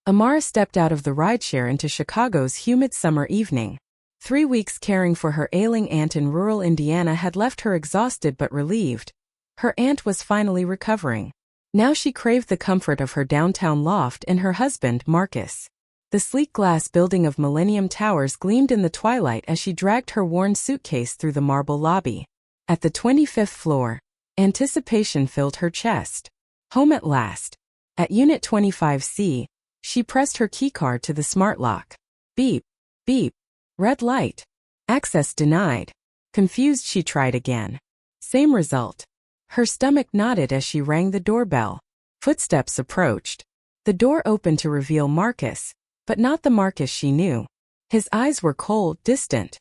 Amara stepped out of the rideshare into Chicago's humid summer evening. 3 weeks caring for her ailing aunt in rural Indiana had left her exhausted but relieved. Her aunt was finally recovering. Now she craved the comfort of her downtown loft and her husband, Marcus. The sleek glass building of Millennium Towers gleamed in the twilight as she dragged her worn suitcase through the marble lobby. At the 25th floor, anticipation filled her chest. Home at last. At Unit 25C, she pressed her keycard to the smart lock. Beep, beep. Red light. Access denied. Confused, she tried again. Same result. Her stomach knotted as she rang the doorbell. Footsteps approached. The door opened to reveal Marcus, but not the Marcus she knew. His eyes were cold, distant.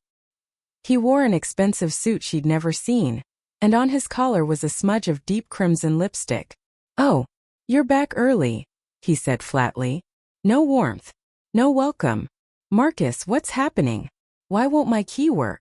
He wore an expensive suit she'd never seen, and on his collar was a smudge of deep crimson lipstick. "Oh, you're back early," he said flatly. "No warmth. No welcome. Marcus, what's happening? Why won't my key work?"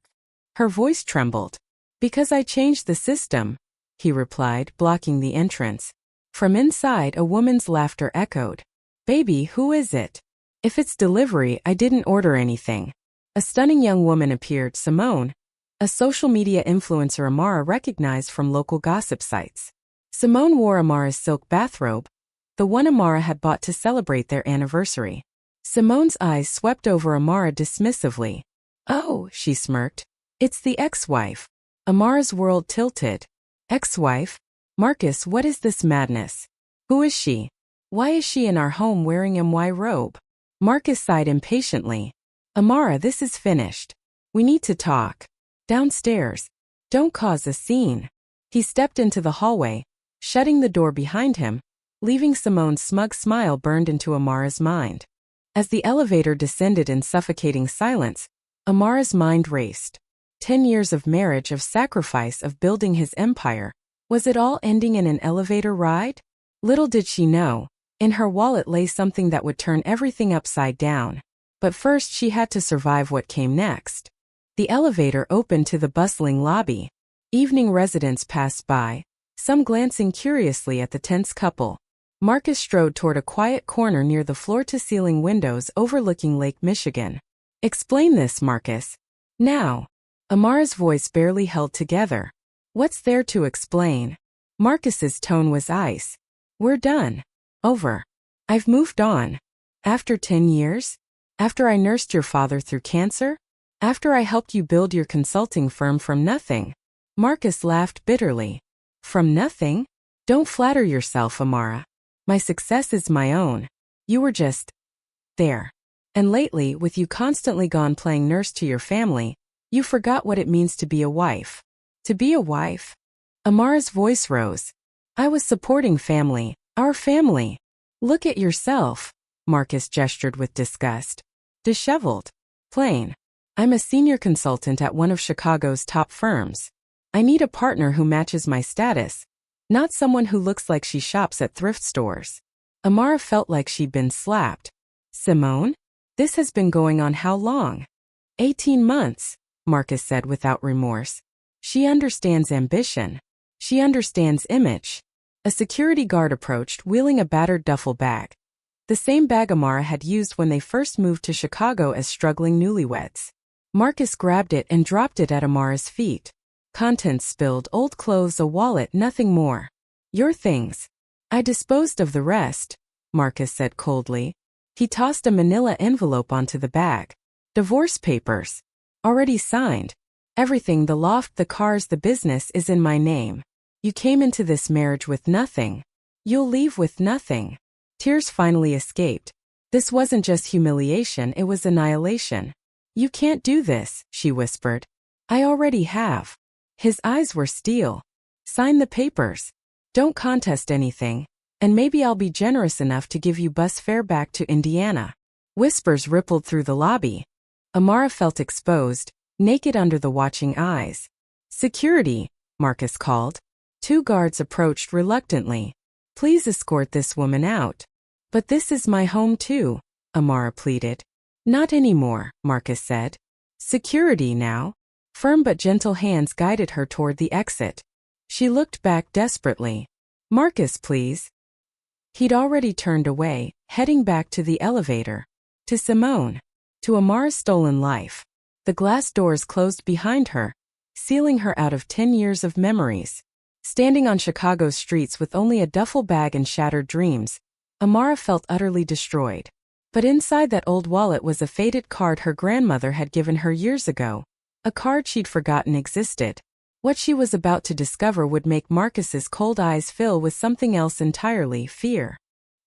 Her voice trembled. "Because I changed the system," he replied, blocking the entrance. From inside, a woman's laughter echoed. "Baby, who is it? If it's delivery, I didn't order anything." A stunning young woman appeared, Simone, a social media influencer Amara recognized from local gossip sites. Simone wore Amara's silk bathrobe, the one Amara had bought to celebrate their anniversary. Simone's eyes swept over Amara dismissively. "Oh," she smirked. "It's the ex-wife." Amara's world tilted. "Ex-wife? Marcus, what is this madness? Who is she? Why is she in our home wearing a MY robe?" Marcus sighed impatiently. "Amara, this is finished. We need to talk. Downstairs. Don't cause a scene." He stepped into the hallway, shutting the door behind him, leaving Simone's smug smile burned into Amara's mind. As the elevator descended in suffocating silence, Amara's mind raced. 10 years of marriage, of sacrifice, of building his empire. Was it all ending in an elevator ride? Little did she know, in her wallet lay something that would turn everything upside down. But first she had to survive what came next. The elevator opened to the bustling lobby. Evening residents passed by, some glancing curiously at the tense couple. Marcus strode toward a quiet corner near the floor-to-ceiling windows overlooking Lake Michigan. "Explain this, Marcus. Now." Amara's voice barely held together. "What's there to explain?" Marcus's tone was ice. "We're done. Over. I've moved on. After 10 years? After I nursed your father through cancer? After I helped you build your consulting firm from nothing?" Marcus laughed bitterly. "From nothing? Don't flatter yourself, Amara. My success is my own. You were just there. And lately, with you constantly gone playing nurse to your family, you forgot what it means to be a wife." "To be a wife?" Amara's voice rose. "I was supporting family, our family. Look at yourself." Marcus gestured with disgust. "Disheveled. Plain. I'm a senior consultant at one of Chicago's top firms. I need a partner who matches my status, not someone who looks like she shops at thrift stores." Amara felt like she'd been slapped. "Simone? This has been going on how long?" 18 months, Marcus said without remorse. "She understands ambition. She understands image." A security guard approached, wheeling a battered duffel bag. The same bag Amara had used when they first moved to Chicago as struggling newlyweds. Marcus grabbed it and dropped it at Amara's feet. Contents spilled, old clothes, a wallet, nothing more. "Your things. I disposed of the rest," Marcus said coldly. He tossed a manila envelope onto the bag. "Divorce papers. Already signed. Everything, the loft, the cars, the business, is in my name. You came into this marriage with nothing. You'll leave with nothing." Tears finally escaped. This wasn't just humiliation, it was annihilation. "You can't do this," she whispered. "I already have." His eyes were steel. "Sign the papers. Don't contest anything, and maybe I'll be generous enough to give you bus fare back to Indiana." Whispers rippled through the lobby. Amara felt exposed, naked under the watching eyes. "Security," Marcus called. 2 guards approached reluctantly. "Please escort this woman out." "But this is my home too," Amara pleaded. "Not anymore," Marcus said. "Security now." Firm but gentle hands guided her toward the exit. She looked back desperately. "Marcus, please." He'd already turned away, heading back to the elevator. To Simone. To Amara's stolen life. The glass doors closed behind her, sealing her out of 10 years of memories. Standing on Chicago's streets with only a duffel bag and shattered dreams, Amara felt utterly destroyed. But inside that old wallet was a faded card her grandmother had given her years ago. A card she'd forgotten existed. What she was about to discover would make Marcus's cold eyes fill with something else entirely: fear.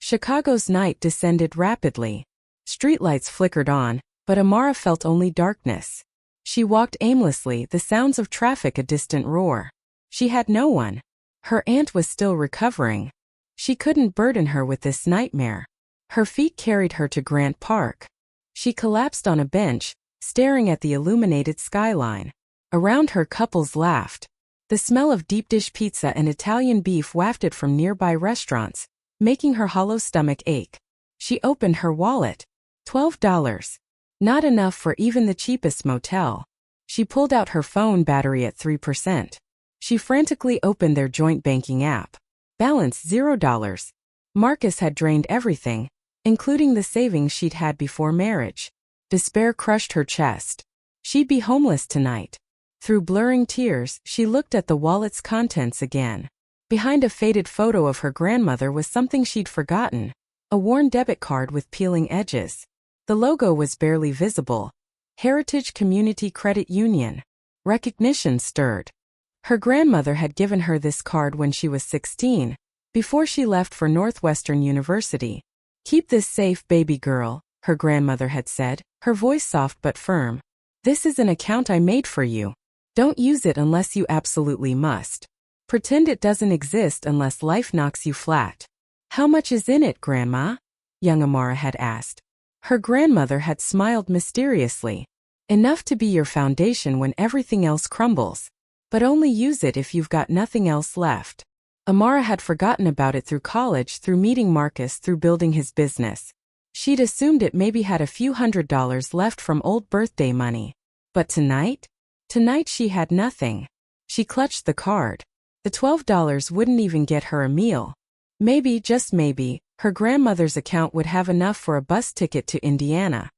Chicago's night descended rapidly. Streetlights flickered on, but Amara felt only darkness. She walked aimlessly, the sounds of traffic a distant roar. She had no one. Her aunt was still recovering. She couldn't burden her with this nightmare. Her feet carried her to Grant Park. She collapsed on a bench, staring at the illuminated skyline. Around her, couples laughed. The smell of deep dish pizza and Italian beef wafted from nearby restaurants, making her hollow stomach ache. She opened her wallet. $12. Not enough for even the cheapest motel. She pulled out her phone, battery at 3%. She frantically opened their joint banking app. Balance $0. Marcus had drained everything, including the savings she'd had before marriage. Despair crushed her chest. She'd be homeless tonight. Through blurring tears, she looked at the wallet's contents again. Behind a faded photo of her grandmother was something she'd forgotten: a worn debit card with peeling edges. The logo was barely visible. Heritage Community Credit Union. Recognition stirred. Her grandmother had given her this card when she was 16, before she left for Northwestern University. "Keep this safe, baby girl," her grandmother had said, her voice soft but firm. "This is an account I made for you. Don't use it unless you absolutely must. Pretend it doesn't exist unless life knocks you flat." "How much is in it, Grandma?" young Amara had asked. Her grandmother had smiled mysteriously. "Enough to be your foundation when everything else crumbles. But only use it if you've got nothing else left." Amara had forgotten about it through college, through meeting Marcus, through building his business. She'd assumed it maybe had a few $100s left from old birthday money. But tonight? Tonight she had nothing. She clutched the card. The $12 wouldn't even get her a meal. Maybe, just maybe, her grandmother's account would have enough for a bus ticket to Indiana.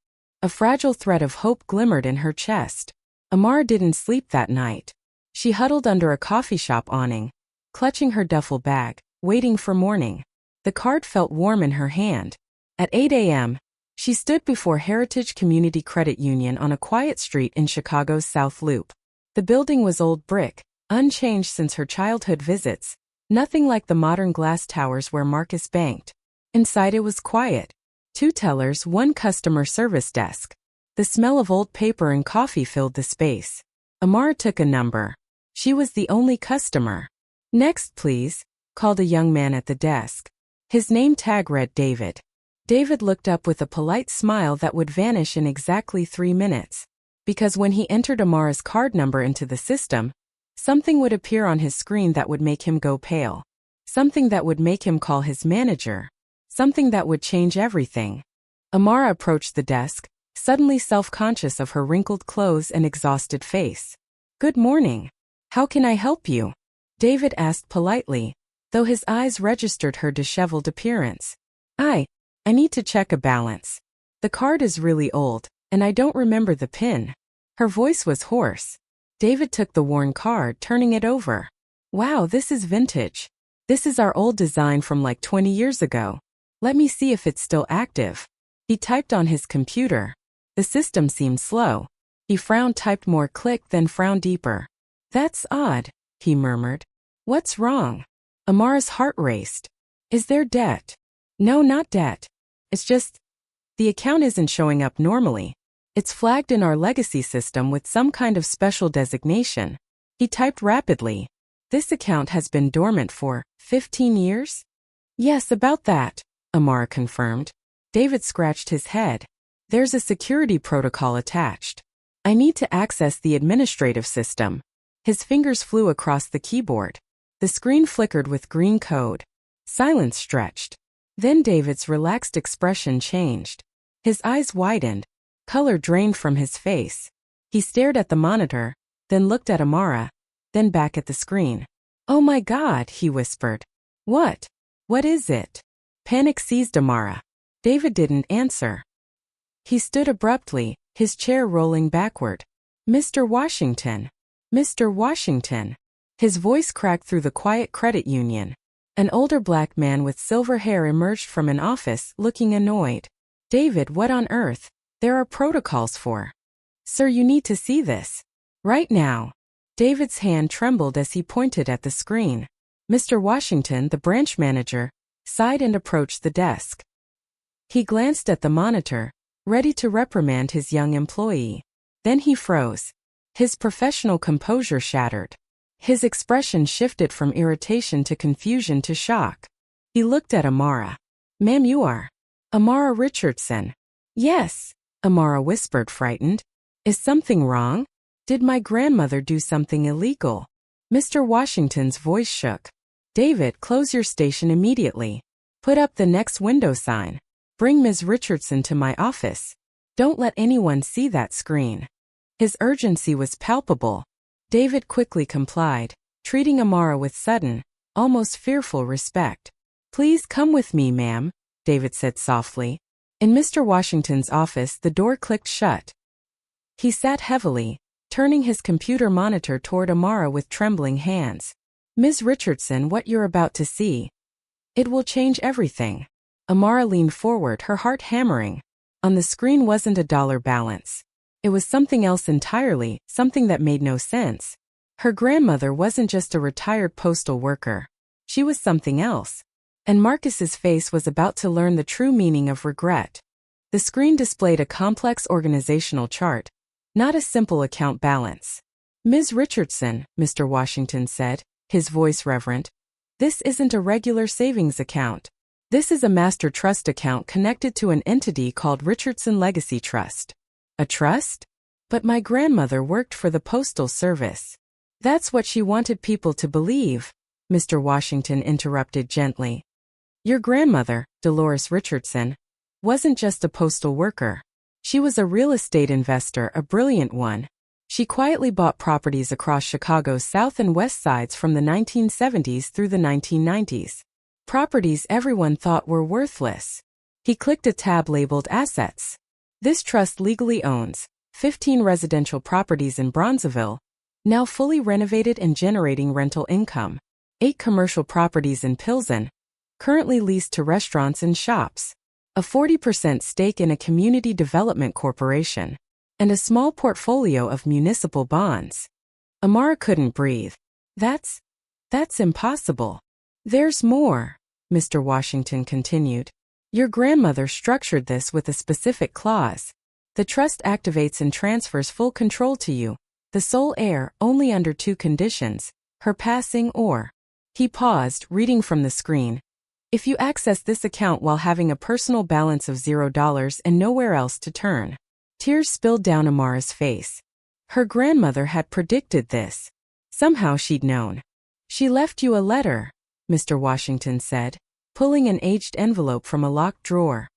A fragile thread of hope glimmered in her chest. Amara didn't sleep that night. She huddled under a coffee shop awning, clutching her duffel bag, waiting for morning. The card felt warm in her hand. At 8 a.m., she stood before Heritage Community Credit Union on a quiet street in Chicago's South Loop. The building was old brick, unchanged since her childhood visits, nothing like the modern glass towers where Marcus banked. Inside it was quiet. 2 tellers, 1 customer service desk. The smell of old paper and coffee filled the space. Amara took a number. She was the only customer. "Next, please," called a young man at the desk. His name tag read David. David looked up with a polite smile that would vanish in exactly 3 minutes. Because when he entered Amara's card number into the system, something would appear on his screen that would make him go pale. Something that would make him call his manager. Something that would change everything. Amara approached the desk, suddenly self-conscious of her wrinkled clothes and exhausted face. "Good morning. How can I help you?" David asked politely, though his eyes registered her disheveled appearance. I need to check a balance. The card is really old, and I don't remember the PIN." Her voice was hoarse. David took the worn card, turning it over. "Wow, this is vintage. This is our old design from like 20 years ago. Let me see if it's still active." He typed on his computer. The system seemed slow. He frowned, typed more, click, then frowned deeper. "That's odd," he murmured. "What's wrong?" Amara's heart raced. "Is there debt?" "No, not debt. It's just, the account isn't showing up normally. It's flagged in our legacy system with some kind of special designation." He typed rapidly. "This account has been dormant for 15 years? "Yes, about that," Amara confirmed. David scratched his head. "There's a security protocol attached. I need to access the administrative system." His fingers flew across the keyboard. The screen flickered with green code. Silence stretched. Then David's relaxed expression changed. His eyes widened. Color drained from his face. He stared at the monitor, then looked at Amara, then back at the screen. "Oh my God," he whispered. What is it?" Panic seized Amara. David didn't answer. He stood abruptly, his chair rolling backward. Mr. Washington. Mr. Washington. His voice cracked through the quiet credit union. An older black man with silver hair emerged from an office, looking annoyed. David, what on earth? There are protocols for. Sir, you need to see this. Right now. David's hand trembled as he pointed at the screen. Mr. Washington, the branch manager, sighed and approached the desk. He glanced at the monitor, ready to reprimand his young employee. Then he froze. His professional composure shattered. His expression shifted from irritation to confusion to shock. He looked at Amara. Ma'am, you are Amara Richardson. Yes, Amara whispered, frightened. Is something wrong? Did my grandmother do something illegal? Mr. Washington's voice shook. David, close your station immediately. Put up the next window sign. Bring Ms. Richardson to my office. Don't let anyone see that screen. His urgency was palpable. David quickly complied, treating Amara with sudden, almost fearful respect. Please come with me, ma'am, David said softly. In Mr. Washington's office, the door clicked shut. He sat heavily, turning his computer monitor toward Amara with trembling hands. Ms. Richardson, what you're about to see. It will change everything. Amara leaned forward, her heart hammering. On the screen wasn't a dollar balance. It was something else entirely, something that made no sense. Her grandmother wasn't just a retired postal worker. She was something else. And Marcus's face was about to learn the true meaning of regret. The screen displayed a complex organizational chart, not a simple account balance. Ms. Richardson, Mr. Washington said, his voice reverent. This isn't a regular savings account. This is a master trust account connected to an entity called Richardson Legacy Trust. A trust? But my grandmother worked for the Postal Service. That's what she wanted people to believe, Mr. Washington interrupted gently. Your grandmother, Dolores Richardson, wasn't just a postal worker. She was a real estate investor, a brilliant one. She quietly bought properties across Chicago's south and west sides from the 1970s through the 1990s. Properties everyone thought were worthless. He clicked a tab labeled Assets. This trust legally owns 15 residential properties in Bronzeville, now fully renovated and generating rental income, 8 commercial properties in Pilsen, currently leased to restaurants and shops, a 40% stake in a community development corporation, and a small portfolio of municipal bonds. Amara couldn't breathe. That's impossible. There's more, Mr. Washington continued. Your grandmother structured this with a specific clause. The trust activates and transfers full control to you, the sole heir, only under 2 conditions, her passing or. He paused, reading from the screen. If you access this account while having a personal balance of $0 and nowhere else to turn. Tears spilled down Amara's face. Her grandmother had predicted this. Somehow she'd known. She left you a letter, Mr. Washington said, pulling an aged envelope from a locked drawer.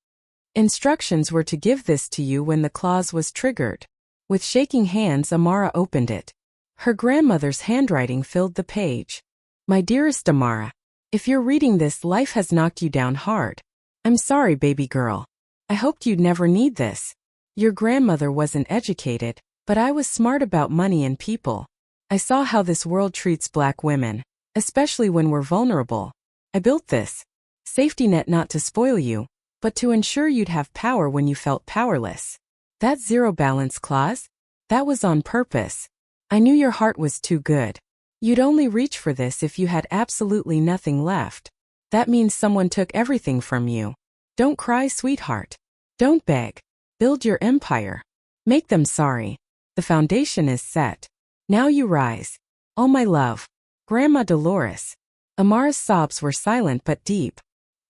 Instructions were to give this to you when the clause was triggered. With shaking hands, Amara opened it. Her grandmother's handwriting filled the page. My dearest Amara, if you're reading this, life has knocked you down hard. I'm sorry, baby girl. I hoped you'd never need this. Your grandmother wasn't educated, but I was smart about money and people. I saw how this world treats black women, especially when we're vulnerable. I built this safety net not to spoil you, but to ensure you'd have power when you felt powerless. That zero balance clause? That was on purpose. I knew your heart was too good. You'd only reach for this if you had absolutely nothing left. That means someone took everything from you. Don't cry, sweetheart. Don't beg. Build your empire. Make them sorry. The foundation is set. Now you rise. All my love. Grandma Dolores. Amara's sobs were silent but deep.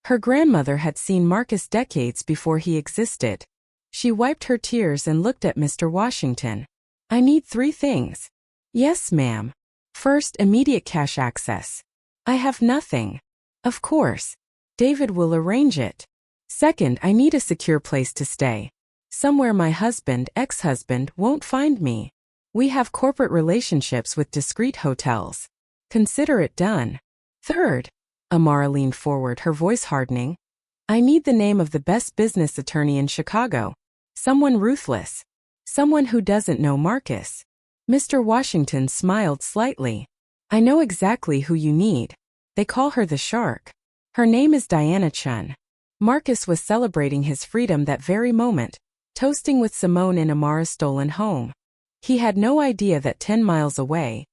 Her grandmother had seen Marcus decades before he existed. She wiped her tears and looked at Mr. Washington. I need 3 things. Yes, ma'am. First, immediate cash access. I have nothing. Of course. David will arrange it. Second, I need a secure place to stay. Somewhere my husband, ex-husband, won't find me. We have corporate relationships with discreet hotels. Consider it done. Third, Amara leaned forward, her voice hardening. I need the name of the best business attorney in Chicago. Someone ruthless. Someone who doesn't know Marcus. Mr. Washington smiled slightly. I know exactly who you need. They call her the Shark. Her name is Diana Chun. Marcus was celebrating his freedom that very moment, toasting with Simone in Amara's stolen home. He had no idea that 10 miles away,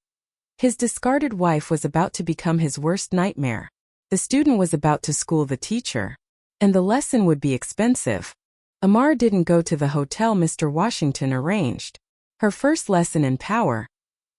his discarded wife was about to become his worst nightmare. The student was about to school the teacher. And the lesson would be expensive. Amara didn't go to the hotel Mr. Washington arranged. Her first lesson in power: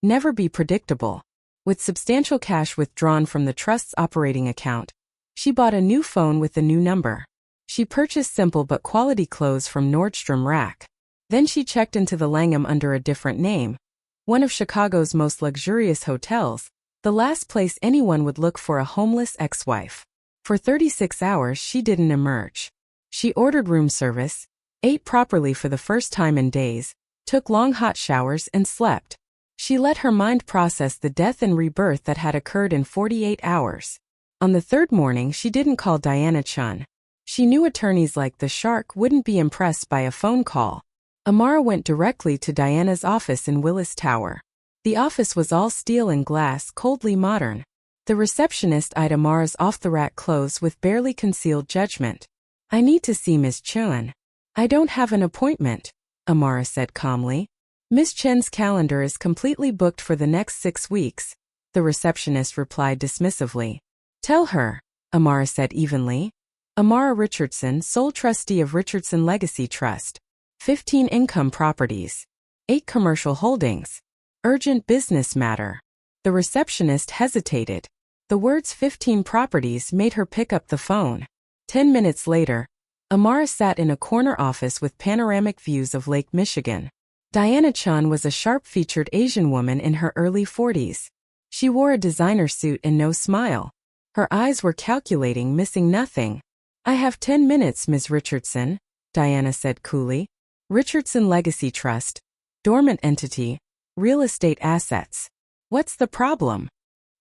never be predictable. With substantial cash withdrawn from the trust's operating account, she bought a new phone with the new number. She purchased simple but quality clothes from Nordstrom Rack. Then she checked into the Langham under a different name, one of Chicago's most luxurious hotels, the last place anyone would look for a homeless ex-wife. For 36 hours she didn't emerge. She ordered room service, ate properly for the first time in days, took long hot showers and slept. She let her mind process the death and rebirth that had occurred in 48 hours. On the third morning she didn't call Diana Chun. She knew attorneys like the Shark wouldn't be impressed by a phone call. Amara went directly to Diana's office in Willis Tower. The office was all steel and glass, coldly modern. The receptionist eyed Amara's off-the-rack clothes with barely concealed judgment. I need to see Miss Chun. I don't have an appointment, Amara said calmly. Miss Chun's calendar is completely booked for the next 6 weeks, the receptionist replied dismissively. Tell her, Amara said evenly. Amara Richardson, sole trustee of Richardson Legacy Trust. 15 income properties. 8 commercial holdings. Urgent business matter. The receptionist hesitated. The words 15 properties made her pick up the phone. 10 minutes later, Amara sat in a corner office with panoramic views of Lake Michigan. Diana Chun was a sharp-featured Asian woman in her early 40s. She wore a designer suit and no smile. Her eyes were calculating, missing nothing. I have 10 minutes, Ms. Richardson, Diana said coolly. Richardson Legacy Trust. Dormant entity. Real estate assets. What's the problem?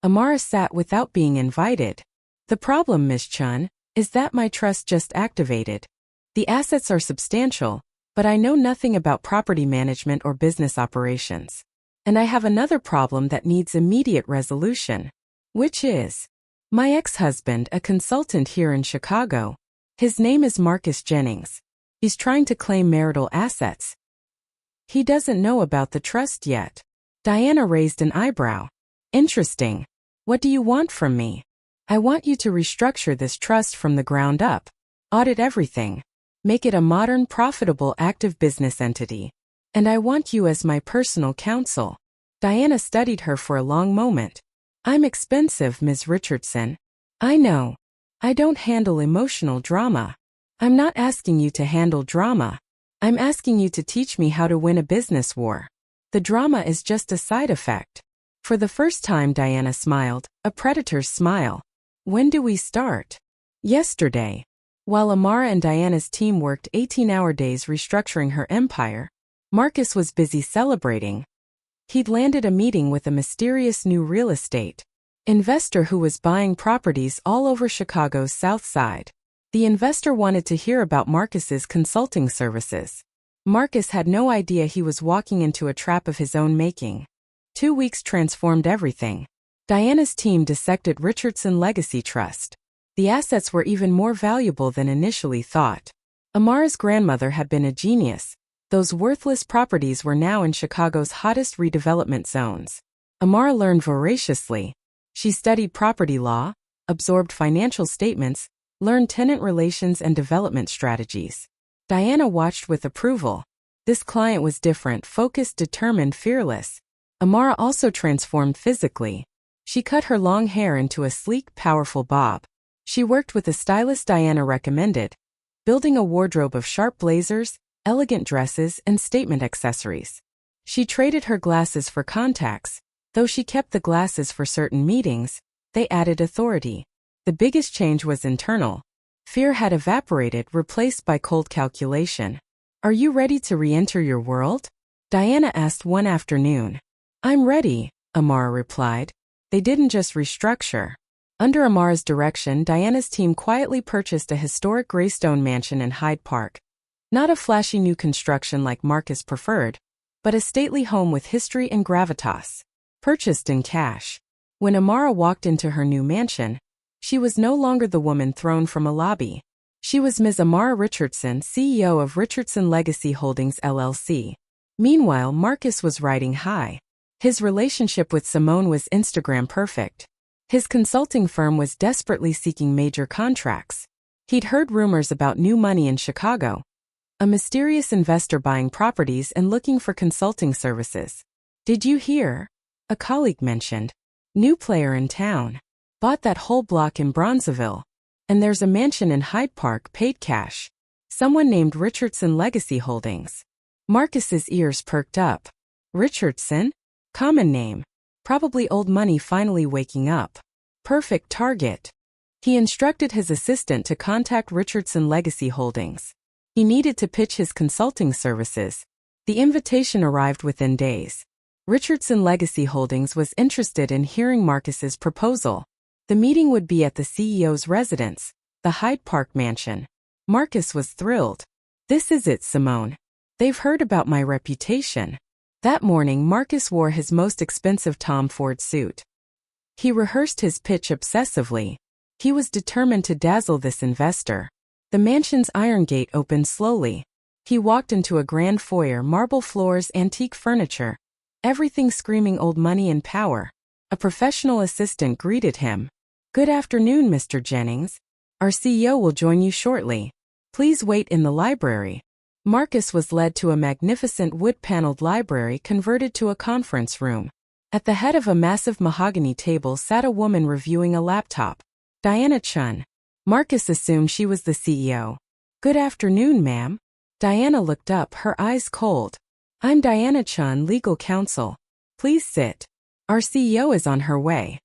Amara sat without being invited. The problem, Ms. Chun, is that my trust just activated. The assets are substantial, but I know nothing about property management or business operations. And I have another problem that needs immediate resolution. Which is my ex-husband, a consultant here in Chicago. His name is Marcus Jennings. He's trying to claim marital assets. He doesn't know about the trust yet. Diana raised an eyebrow. Interesting. What do you want from me? I want you to restructure this trust from the ground up. Audit everything. Make it a modern, profitable, active business entity. And I want you as my personal counsel. Diana studied her for a long moment. I'm expensive, Ms. Richardson. I know. I don't handle emotional drama. I'm not asking you to handle drama. I'm asking you to teach me how to win a business war. The drama is just a side effect. For the first time Diana smiled, a predator's smile. When do we start? Yesterday. While Amara and Diana's team worked 18-hour days restructuring her empire, Marcus was busy celebrating. He'd landed a meeting with a mysterious new real estate investor who was buying properties all over Chicago's South Side. The investor wanted to hear about Marcus's consulting services. Marcus had no idea he was walking into a trap of his own making. 2 weeks transformed everything. Diana's team dissected Richardson Legacy Trust. The assets were even more valuable than initially thought. Amara's grandmother had been a genius. Those worthless properties were now in Chicago's hottest redevelopment zones. Amara learned voraciously. She studied property law, absorbed financial statements, learned tenant relations and development strategies. Diana watched with approval. This client was different, focused, determined, fearless. Amara also transformed physically. She cut her long hair into a sleek, powerful bob. She worked with a stylist Diana recommended, building a wardrobe of sharp blazers, elegant dresses, and statement accessories. She traded her glasses for contacts. Though she kept the glasses for certain meetings, they added authority. The biggest change was internal. Fear had evaporated, replaced by cold calculation. Are you ready to re-enter your world? Diana asked one afternoon. I'm ready, Amara replied. They didn't just restructure. Under Amara's direction, Diana's team quietly purchased a historic Greystone mansion in Hyde Park. Not a flashy new construction like Marcus preferred, but a stately home with history and gravitas. Purchased in cash. When Amara walked into her new mansion, she was no longer the woman thrown from a lobby. She was Ms. Amara Richardson, CEO of Richardson Legacy Holdings LLC. Meanwhile, Marcus was riding high. His relationship with Simone was Instagram perfect. His consulting firm was desperately seeking major contracts. He'd heard rumors about new money in Chicago. A mysterious investor buying properties and looking for consulting services. "Did you hear?" a colleague mentioned. "New player in town. Bought that whole block in Bronzeville. And there's a mansion in Hyde Park paid cash. Someone named Richardson Legacy Holdings." Marcus's ears perked up. Richardson? Common name. Probably old money finally waking up. Perfect target. He instructed his assistant to contact Richardson Legacy Holdings. He needed to pitch his consulting services. The invitation arrived within days. Richardson Legacy Holdings was interested in hearing Marcus's proposal. The meeting would be at the CEO's residence, the Hyde Park mansion. Marcus was thrilled. "This is it, Simone. They've heard about my reputation." That morning, Marcus wore his most expensive Tom Ford suit. He rehearsed his pitch obsessively. He was determined to dazzle this investor. The mansion's iron gate opened slowly. He walked into a grand foyer, marble floors, antique furniture. Everything screaming old money and power. A professional assistant greeted him. "Good afternoon, Mr. Jennings. Our CEO will join you shortly. Please wait in the library." Marcus was led to a magnificent wood-paneled library converted to a conference room. At the head of a massive mahogany table sat a woman reviewing a laptop. Diana Chun. Marcus assumed she was the CEO. "Good afternoon, ma'am." Diana looked up, her eyes cold. "I'm Diana Chun, legal counsel. Please sit. Our CEO is on her way."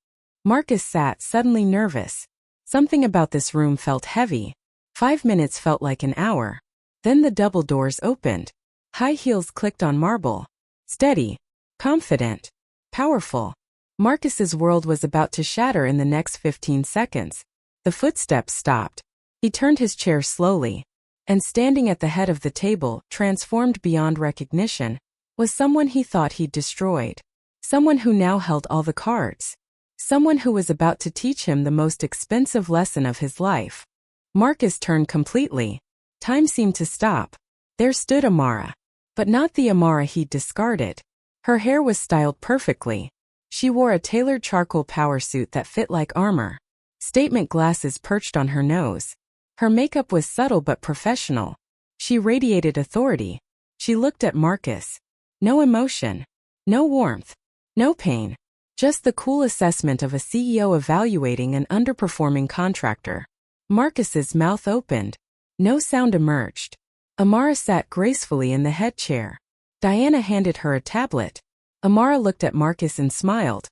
Marcus sat, suddenly nervous. Something about this room felt heavy. 5 minutes felt like an hour. Then the double doors opened. High heels clicked on marble. Steady. Confident. Powerful. Marcus's world was about to shatter in the next 15 seconds. The footsteps stopped. He turned his chair slowly. And standing at the head of the table, transformed beyond recognition, was someone he thought he'd destroyed. Someone who now held all the cards. Someone who was about to teach him the most expensive lesson of his life. Marcus turned completely. Time seemed to stop. There stood Amara. But not the Amara he'd discarded. Her hair was styled perfectly. She wore a tailored charcoal power suit that fit like armor. Statement glasses perched on her nose. Her makeup was subtle but professional. She radiated authority. She looked at Marcus. No emotion. No warmth. No pain. Just the cool assessment of a CEO evaluating an underperforming contractor. Marcus's mouth opened. No sound emerged. Amara sat gracefully in the head chair. Diana handed her a tablet. Amara looked at Marcus and smiled.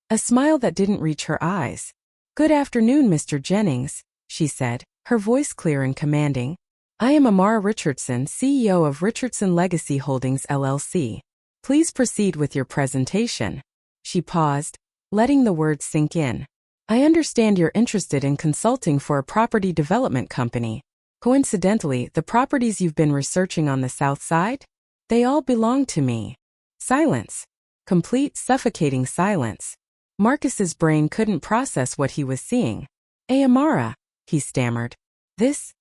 A smile that didn't reach her eyes. "Good afternoon, Mr. Jennings," she said, her voice clear and commanding. "I am Amara Richardson, CEO of Richardson Legacy Holdings LLC. Please proceed with your presentation." She paused, letting the words sink in. "I understand you're interested in consulting for a property development company. Coincidentally, the properties you've been researching on the South Side? They all belong to me." Silence. Complete, suffocating silence. Marcus's brain couldn't process what he was seeing. Amara," he stammered. This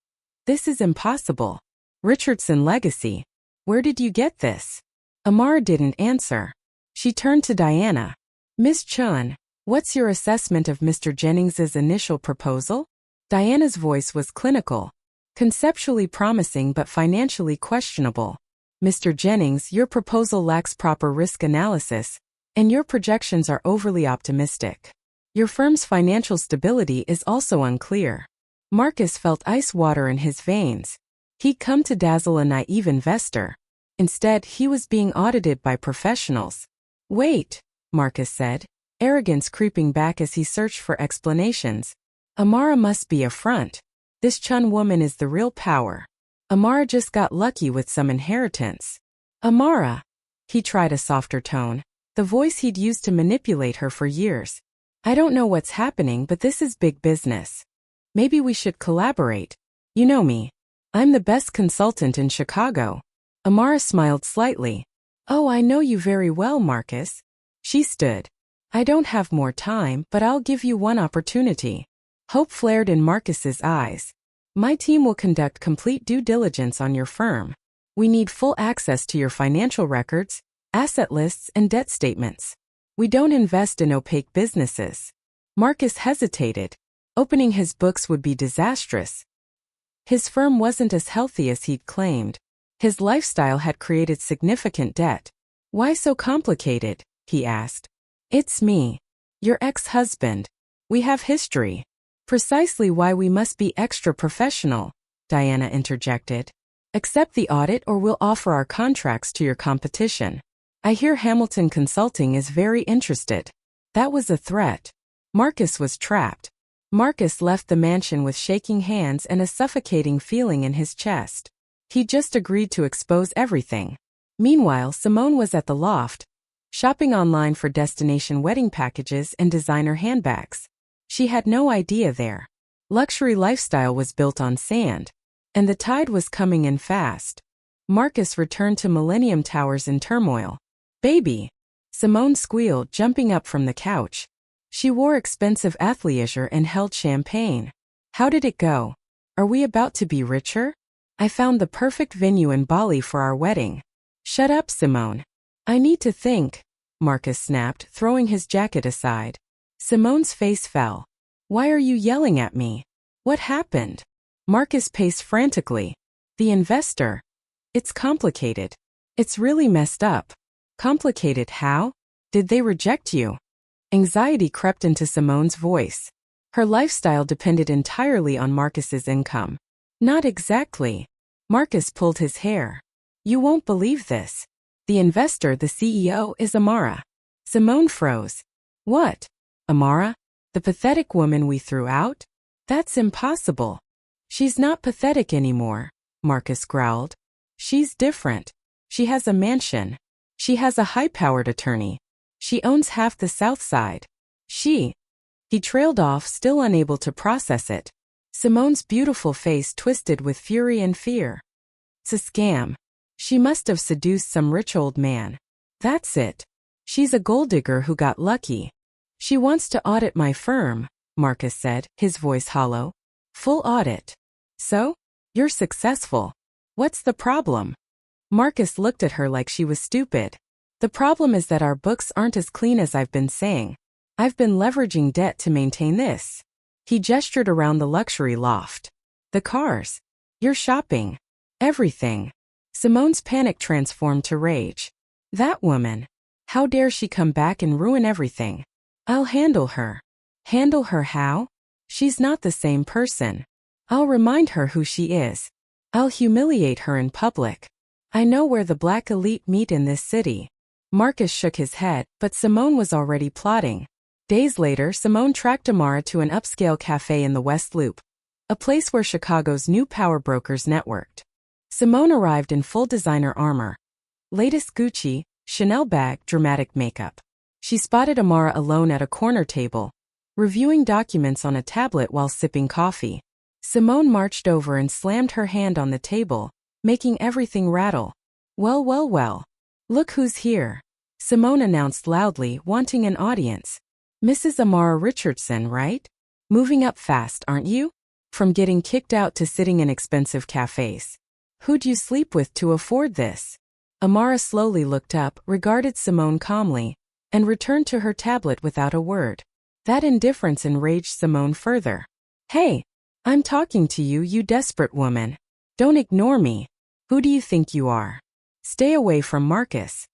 is impossible. Richardson Legacy. Where did you get this?" Amara didn't answer. She turned to Diana. "Miss Chun, what's your assessment of Mr. Jennings's initial proposal?" Diana's voice was clinical. Conceptually promising but financially questionable. "Mr. Jennings, your proposal lacks proper risk analysis, and your projections are overly optimistic. Your firm's financial stability is also unclear." Marcus felt ice water in his veins. He'd come to dazzle a naive investor. Instead, he was being audited by professionals. "Wait," Marcus said, arrogance creeping back as he searched for explanations. "Amara must be a front. This Chun woman is the real power. Amara just got lucky with some inheritance." "Amara." He tried a softer tone, the voice he'd used to manipulate her for years. I don't know what's happening, but this is big business. Maybe we should collaborate. You know me. I'm the best consultant in Chicago. Amara smiled slightly. Oh, I know you very well, Marcus. She stood. I don't have more time, but I'll give you one opportunity. Hope flared in Marcus's eyes. My team will conduct complete due diligence on your firm. We need full access to your financial records, asset lists, and debt statements. We don't invest in opaque businesses. Marcus hesitated. Opening his books would be disastrous. His firm wasn't as healthy as he'd claimed. His lifestyle had created significant debt. Why so complicated? He asked. It's me. Your ex-husband. We have history. Precisely why we must be extra professional, Diana interjected. Accept the audit or we'll offer our contracts to your competition. I hear Hamilton Consulting is very interested. That was a threat. Marcus was trapped. Marcus left the mansion with shaking hands and a suffocating feeling in his chest. He just agreed to expose everything. Meanwhile, Simone was at the loft, shopping online for destination wedding packages and designer handbags. She had no idea their luxury lifestyle was built on sand, and the tide was coming in fast. Marcus returned to Millennium Towers in turmoil. Baby! Simone squealed, jumping up from the couch. She wore expensive athleisure and held champagne. How did it go? Are we about to be richer? I found the perfect venue in Bali for our wedding. Shut up, Simone. I need to think, Marcus snapped, throwing his jacket aside. Simone's face fell. Why are you yelling at me? What happened? Marcus paced frantically. The investor. It's complicated. It's really messed up. Complicated how? Did they reject you? Anxiety crept into Simone's voice. Her lifestyle depended entirely on Marcus's income. Not exactly. Marcus pulled his hair. You won't believe this. The investor, the CEO, is Amara. Simone froze. What? Amara? The pathetic woman we threw out? That's impossible. She's not pathetic anymore, Marcus growled. She's different. She has a mansion. She has a high-powered attorney. She owns half the South Side. He trailed off, still unable to process it. Simone's beautiful face twisted with fury and fear. It's a scam. She must have seduced some rich old man. That's it. She's a gold digger who got lucky. She wants to audit my firm, Marcus said, his voice hollow. Full audit. So? You're successful. What's the problem? Marcus looked at her like she was stupid. The problem is that our books aren't as clean as I've been saying. I've been leveraging debt to maintain this. He gestured around the luxury loft. The cars. Your shopping. Everything. Simone's panic transformed to rage. That woman. How dare she come back and ruin everything? I'll handle her. Handle her how? She's not the same person. I'll remind her who she is. I'll humiliate her in public. I know where the black elite meet in this city. Marcus shook his head, but Simone was already plotting. Days later, Simone tracked Amara to an upscale cafe in the West Loop, a place where Chicago's new power brokers networked. Simone arrived in full designer armor. Latest Gucci, Chanel bag, dramatic makeup. She spotted Amara alone at a corner table, reviewing documents on a tablet while sipping coffee. Simone marched over and slammed her hand on the table, making everything rattle. Well, well, well. Look who's here. Simone announced loudly, wanting an audience. Mrs. Amara Richardson, right? Moving up fast, aren't you? From getting kicked out to sitting in expensive cafes. Who'd you sleep with to afford this? Amara slowly looked up, regarded Simone calmly, and returned to her tablet without a word. That indifference enraged Simone further. Hey, I'm talking to you, you desperate woman. Don't ignore me. Who do you think you are? Stay away from Marcus.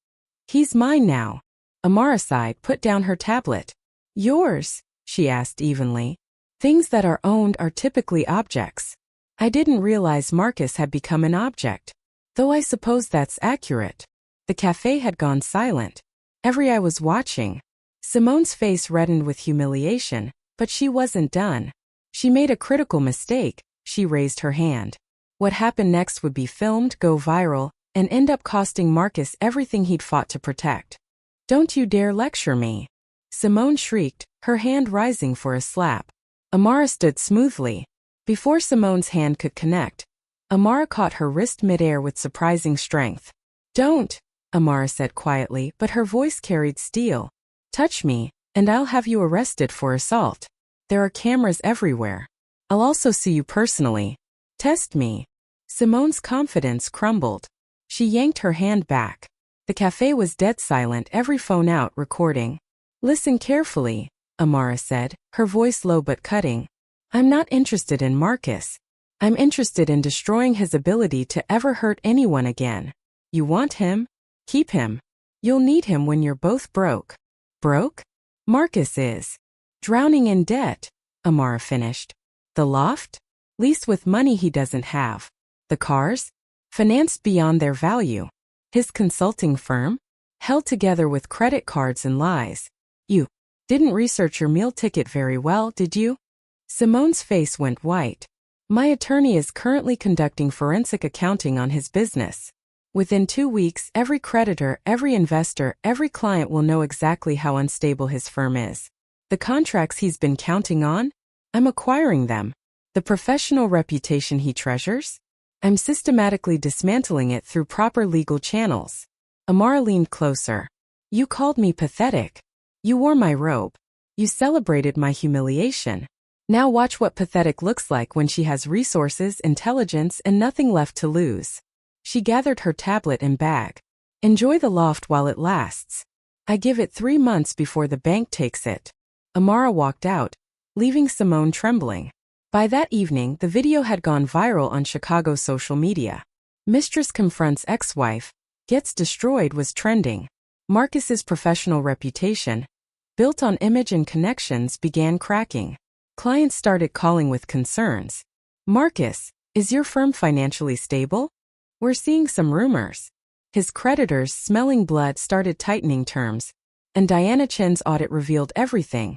He's mine now. Amara sighed, put down her tablet. Yours? She asked evenly. Things that are owned are typically objects. I didn't realize Marcus had become an object. Though I suppose that's accurate. The cafe had gone silent. Every eye was watching. Simone's face reddened with humiliation, but she wasn't done. She made a critical mistake. She raised her hand. What happened next would be filmed, go viral, and end up costing Marcus everything he'd fought to protect. Don't you dare lecture me. Simone shrieked, her hand rising for a slap. Amara stood smoothly. Before Simone's hand could connect, Amara caught her wrist midair with surprising strength. "Don't," Amara said quietly, but her voice carried steel. "Touch me, and I'll have you arrested for assault. There are cameras everywhere. I'll also see you personally. Test me." Simone's confidence crumbled. She yanked her hand back. The cafe was dead silent, every phone out, recording. "Listen carefully," Amara said, her voice low but cutting. "I'm not interested in Marcus. I'm interested in destroying his ability to ever hurt anyone again. You want him? Keep him. You'll need him when you're both broke." "Broke? Marcus is drowning in debt," Amara finished. "The loft? Leased with money he doesn't have. The cars? Financed beyond their value. His consulting firm? Held together with credit cards and lies. You didn't research your meal ticket very well, did you?" Simone's face went white. "My attorney is currently conducting forensic accounting on his business. Within 2 weeks, every creditor, every investor, every client will know exactly how unstable his firm is. The contracts he's been counting on? I'm acquiring them. The professional reputation he treasures? I'm systematically dismantling it through proper legal channels." Amara leaned closer. "You called me pathetic. You wore my robe. You celebrated my humiliation. Now watch what pathetic looks like when she has resources, intelligence, and nothing left to lose." She gathered her tablet and bag. "Enjoy the loft while it lasts. I give it 3 months before the bank takes it." Amara walked out, leaving Simone trembling. By that evening, the video had gone viral on Chicago's social media. "Mistress confronts ex-wife, gets destroyed" was trending. Marcus's professional reputation, built on image and connections, began cracking. Clients started calling with concerns. "Marcus, is your firm financially stable? We're seeing some rumors." His creditors, smelling blood, started tightening terms, and Diana Chen's audit revealed everything.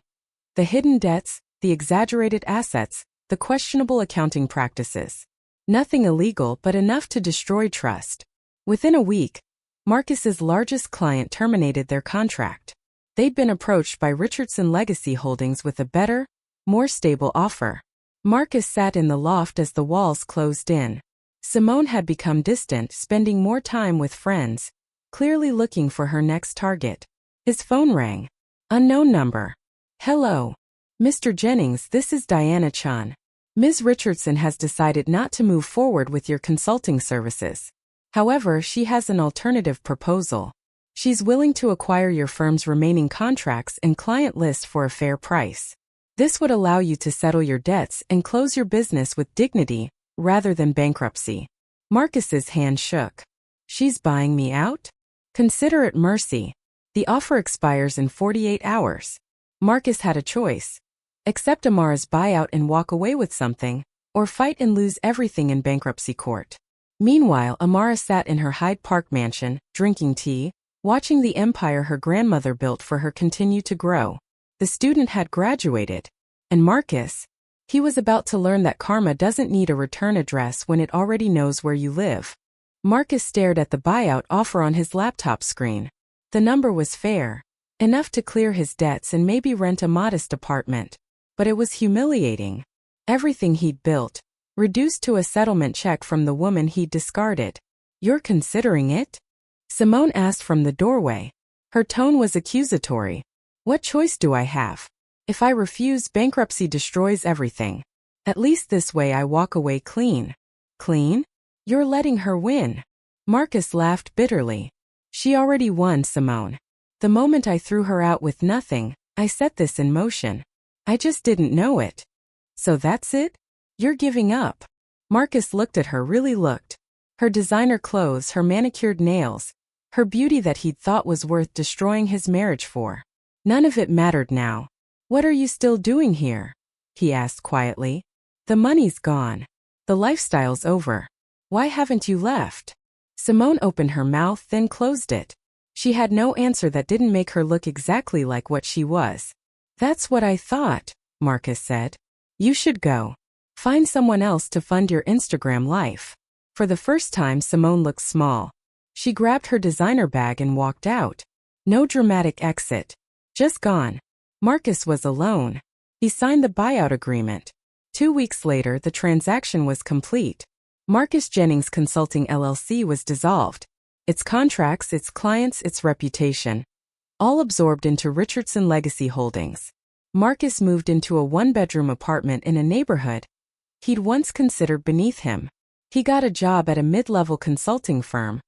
The hidden debts, the exaggerated assets, the questionable accounting practices. Nothing illegal, but enough to destroy trust. Within a week, Marcus's largest client terminated their contract. They'd been approached by Richardson Legacy Holdings with a better, more stable offer. Marcus sat in the loft as the walls closed in. Simone had become distant, spending more time with friends, clearly looking for her next target. His phone rang. Unknown number. "Hello. Mr. Jennings, this is Diana Chan. Ms. Richardson has decided not to move forward with your consulting services. However, she has an alternative proposal. She's willing to acquire your firm's remaining contracts and client list for a fair price. This would allow you to settle your debts and close your business with dignity, rather than bankruptcy." Marcus's hand shook. "She's buying me out? Consider it mercy. The offer expires in 48 hours. Marcus had a choice. Accept Amara's buyout and walk away with something, or fight and lose everything in bankruptcy court. Meanwhile, Amara sat in her Hyde Park mansion, drinking tea, watching the empire her grandmother built for her continue to grow. The student had graduated. And Marcus? He was about to learn that karma doesn't need a return address when it already knows where you live. Marcus stared at the buyout offer on his laptop screen. The number was fair, enough to clear his debts and maybe rent a modest apartment. But it was humiliating. Everything he'd built, reduced to a settlement check from the woman he'd discarded. "You're considering it?" Simone asked from the doorway. Her tone was accusatory. "What choice do I have? If I refuse, bankruptcy destroys everything. At least this way I walk away clean." "Clean? You're letting her win." Marcus laughed bitterly. "She already won, Simone. The moment I threw her out with nothing, I set this in motion. I just didn't know it." "So that's it? You're giving up?" Marcus looked at her, really looked. Her designer clothes, her manicured nails, her beauty that he'd thought was worth destroying his marriage for. None of it mattered now. "What are you still doing here?" he asked quietly. "The money's gone. The lifestyle's over. Why haven't you left?" Simone opened her mouth, then closed it. She had no answer that didn't make her look exactly like what she was. "That's what I thought," Marcus said. "You should go. Find someone else to fund your Instagram life." For the first time, Simone looked small. She grabbed her designer bag and walked out. No dramatic exit. Just gone. Marcus was alone. He signed the buyout agreement. 2 weeks later, the transaction was complete. Marcus Jennings Consulting LLC was dissolved. Its contracts, its clients, its reputation, all absorbed into Richardson Legacy Holdings. Marcus moved into a one-bedroom apartment in a neighborhood he'd once considered beneath him. He got a job at a mid-level consulting firm,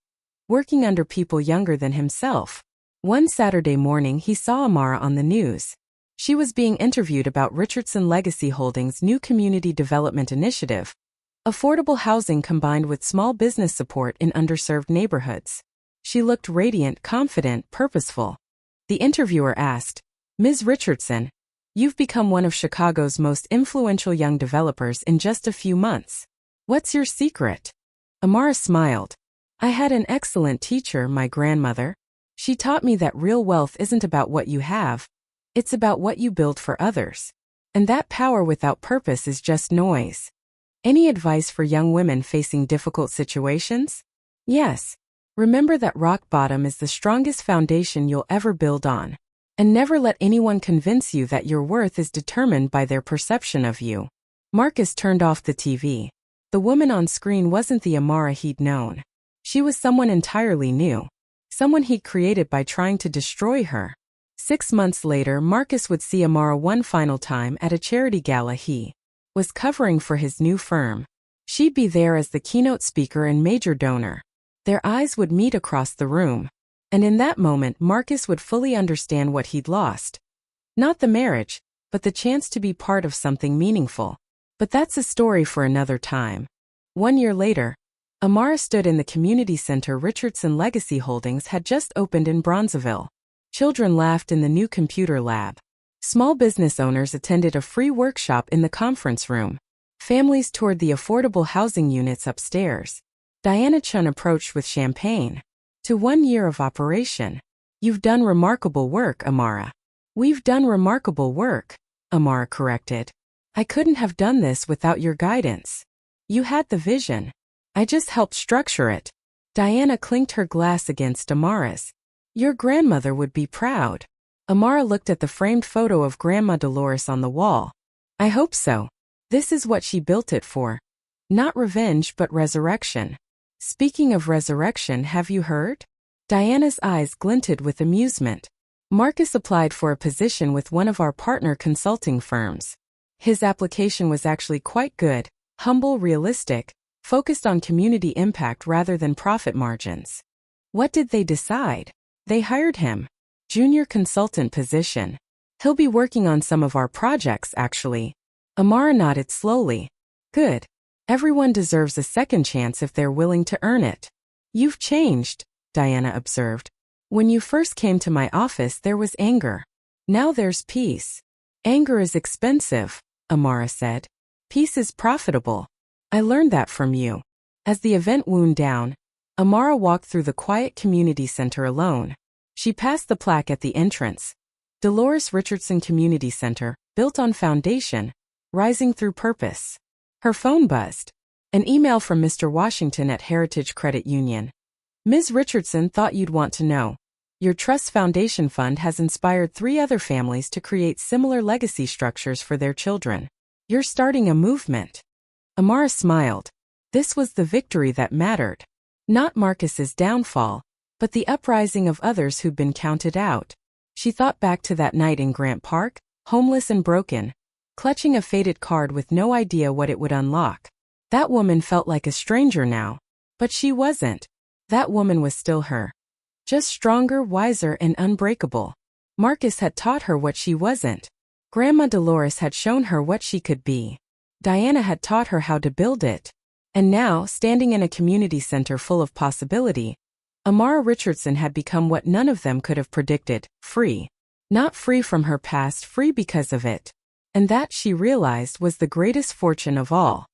working under people younger than himself. One Saturday morning, he saw Amara on the news. She was being interviewed about Richardson Legacy Holdings' new community development initiative, affordable housing combined with small business support in underserved neighborhoods. She looked radiant, confident, purposeful. The interviewer asked, "Ms. Richardson, you've become one of Chicago's most influential young developers in just a few months. What's your secret?" Amara smiled. "I had an excellent teacher, my grandmother. She taught me that real wealth isn't about what you have. It's about what you build for others. And that power without purpose is just noise." Any advice for young women facing difficult situations? Yes. Remember that rock bottom is the strongest foundation you'll ever build on. And never let anyone convince you that your worth is determined by their perception of you. Marcus turned off the TV. The woman on screen wasn't the Amara he'd known. She was someone entirely new. Someone he'd created by trying to destroy her. 6 months later, Marcus would see Amara one final time at a charity gala he was covering for his new firm. She'd be there as the keynote speaker and major donor. Their eyes would meet across the room. And in that moment, Marcus would fully understand what he'd lost. Not the marriage, but the chance to be part of something meaningful. But that's a story for another time. 1 year later, Amara stood in the community center Richardson Legacy Holdings had just opened in Bronzeville. Children laughed in the new computer lab. Small business owners attended a free workshop in the conference room. Families toured the affordable housing units upstairs. Diana Chun approached with champagne. To 1 year of operation. "You've done remarkable work, Amara." "We've done remarkable work," Amara corrected. "I couldn't have done this without your guidance. You had the vision. I just helped structure it." Diana clinked her glass against Amara's. "Your grandmother would be proud." Amara looked at the framed photo of Grandma Dolores on the wall. "I hope so. This is what she built it for. Not revenge but resurrection." "Speaking of resurrection, have you heard?" Diana's eyes glinted with amusement. "Marcus applied for a position with one of our partner consulting firms. His application was actually quite good, humble, realistic, focused on community impact rather than profit margins." "What did they decide?" "They hired him. Junior consultant position. He'll be working on some of our projects, actually." Amara nodded slowly. "Good. Everyone deserves a second chance if they're willing to earn it." "You've changed," Diana observed. "When you first came to my office, there was anger. Now there's peace." "Anger is expensive," Amara said. "Peace is profitable. I learned that from you." As the event wound down, Amara walked through the quiet community center alone. She passed the plaque at the entrance. Dolores Richardson Community Center, built on foundation, rising through purpose. Her phone buzzed. An email from Mr. Washington at Heritage Credit Union. "Ms. Richardson thought you'd want to know. Your Trust Foundation Fund has inspired 3 other families to create similar legacy structures for their children. You're starting a movement." Amara smiled. This was the victory that mattered. Not Marcus's downfall, but the uprising of others who'd been counted out. She thought back to that night in Grant Park, homeless and broken, clutching a faded card with no idea what it would unlock. That woman felt like a stranger now. But she wasn't. That woman was still her. Just stronger, wiser, and unbreakable. Marcus had taught her what she wasn't. Grandma Dolores had shown her what she could be. Diana had taught her how to build it. And now, standing in a community center full of possibility, Amara Richardson had become what none of them could have predicted, free. Not free from her past, free because of it. And that, she realized, was the greatest fortune of all.